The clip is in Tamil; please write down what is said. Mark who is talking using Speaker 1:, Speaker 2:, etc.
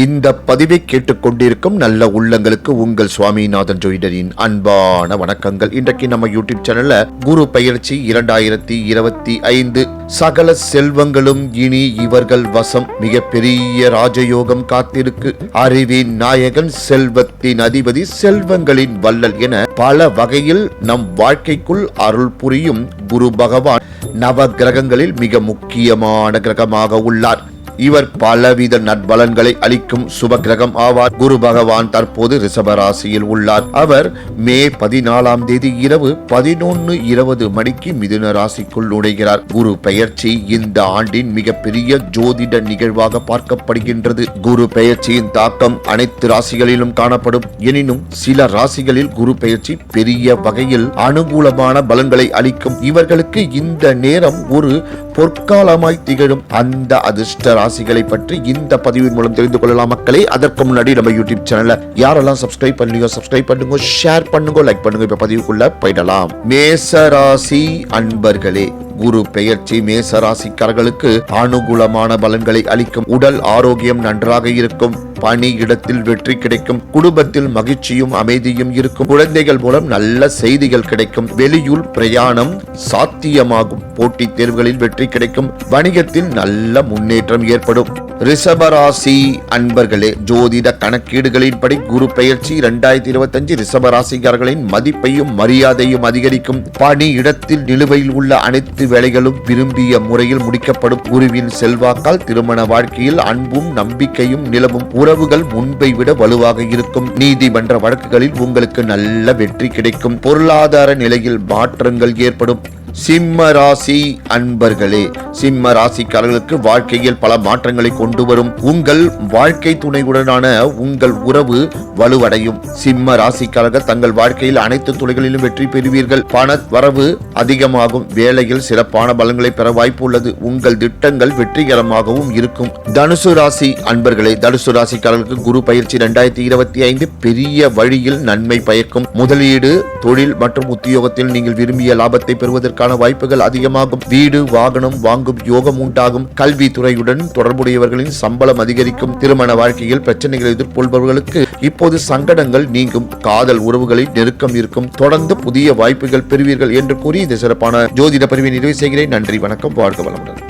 Speaker 1: இந்த பதிவை கேட்டுக்கொண்டிருக்கும் நல்ல உள்ளங்களுக்கு உங்கள் சுவாமிநாதன் ஜோதிடரின் அன்பான வணக்கங்கள். இன்றைக்கு நம்ம யூடியூப் சேனல்ல குரு பெயர்ச்சி 2025 சகல செல்வங்களும் இனி இவர்கள் வசம், மிகப்பெரிய ராஜயோகம் காத்திருக்கு, அறிவின் நாயகன், செல்வத்தின் அதிபதி, செல்வங்களின் வள்ளல் என பல வகையில் நம் வாழ்க்கைக்குள் அருள் புரியும் குரு பகவான் நவ கிரகங்களில் மிக முக்கியமான கிரகமாக உள்ளார். இவர் பலவித நற்பலன்களை அளிக்கும் சுப கிரகம் ஆவார். குரு பகவான் தற்போது ரிஷபராசியில் உள்ளார். அவர் மே 14 இரவு 11:20 மணிக்கு மிதுன ராசிக்குள் நுழைகிறார். குரு பெயர்ச்சி இந்த ஆண்டின் மிகப்பெரிய ஜோதிட நிகழ்வாக பார்க்கப்படுகின்றது. குரு பெயர்ச்சியின் தாக்கம் அனைத்து ராசிகளிலும் காணப்படும். எனினும் சில ராசிகளில் குரு பெயர்ச்சி பெரிய வகையில் அனுகூலமான பலன்களை அளிக்கும். இவர்களுக்கு இந்த நேரம் ஒரு பொற்காலமாய் திகழும். அந்த அதிர்ஷ்ட ராசிகளை பற்றி இந்த பதிவின் மூலம் தெரிந்து கொள்ளலாம் மக்களே. அதற்கு முன்னாடி நம்ம யூடியூப் சேனலை யாரெல்லாம் சப்ஸ்கிரைப் பண்ணீங்க சப்ஸ்கிரைப் பண்ணுங்க, ஷேர் பண்ணுங்க, லைக் பண்ணுங்க. இப்ப பதிவுக்குள்ள போயிடலாம். மேச ராசி அன்பர்களே, குரு பெயர்ச்சி மேச ராசிக்காரர்களுக்கு அனுகூலமான பலன்களை அளிக்கும். உடல் ஆரோக்கியம் நன்றாக இருக்கும். பணி இடத்தில் வெற்றி கிடைக்கும். குடும்பத்தில் மகிழ்ச்சியும் அமைதியும் இருக்கும். குழந்தைகள் மூலம் நல்ல செய்திகள் கிடைக்கும். வெளியூர் பிரயாணம் சாத்தியமாகும். போட்டித் தேர்வுகளில் வெற்றி கிடைக்கும். வணிகத்தில் நல்ல முன்னேற்றம் ஏற்படும். ரிஷபராசி அன்பர்களே, ஜோதிட கணக்கீடுகளின்படி குரு பெயர்ச்சி 2025 ரிஷபராசிக்காரர்களின் மதிப்பையும் மரியாதையும் அதிகரிக்கும். பணி இடத்தில் நிலுவையில் உள்ள அனைத்து வேலைகளும் விரும்பிய முறையில் முடிக்கப்படும். குருவின் செல்வாக்கால் திருமண வாழ்க்கையில் அன்பும் நம்பிக்கையும் நிலவும். உறவுகள் முன்பை விட வலுவாக இருக்கும். நீதிமன்ற வழக்குகளில் உங்களுக்கு நல்ல வெற்றி கிடைக்கும். பொருளாதார நிலையில் மாற்றங்கள் ஏற்படும். சிம்ம ராசி அன்பர்களே, சிம்ம ராசிக்காரர்களுக்கு வாழ்க்கையில் பல மாற்றங்களை கொண்டு வரும். உங்கள் வாழ்க்கை துணையுடனான உங்கள் உறவு வலுவடையும். சிம்ம ராசிக்காரர்கள் தங்கள் வாழ்க்கையில் அனைத்து துறைகளிலும் வெற்றி பெறுவீர்கள். பண வரவு அதிகமாகும். வேலையில் சிறப்பான பலன்களை பெற வாய்ப்பு உள்ளது. உங்கள் திட்டங்கள் வெற்றிகரமாகவும் இருக்கும். தனுசு ராசி அன்பர்களே, தனுசு ராசிக்காரர்களுக்கு குரு பயிற்சி 2025 பெரிய வழியில் நன்மை பயக்கும். முதலீடு, தொழில் மற்றும் உத்தியோகத்தில் நீங்கள் விரும்பிய லாபத்தை பெறுவதற்கான வாய்ப்புகள் அதிகமாகும். வீடு வாகனம் வாங்கும் யோகம் உண்டாகும். கல்வித்துறையுடன் தொடர்புடையவர்களின் சம்பளம் அதிகரிக்கும். திருமண வாழ்க்கையில் பிரச்சனைகளை எதிர்கொள்பவர்களுக்கு இப்போது சங்கடங்கள் நீங்கும். காதல் உறவுகளில் நெருக்கம் இருக்கும். தொடர்ந்து புதிய வாய்ப்புகள் பெறுவீர்கள் என்று கூறி இந்த சிறப்பான ஜோதிட பதிவை நிறைவு செய்கிறேன். நன்றி, வணக்கம், வாழ்க வளமுடன்.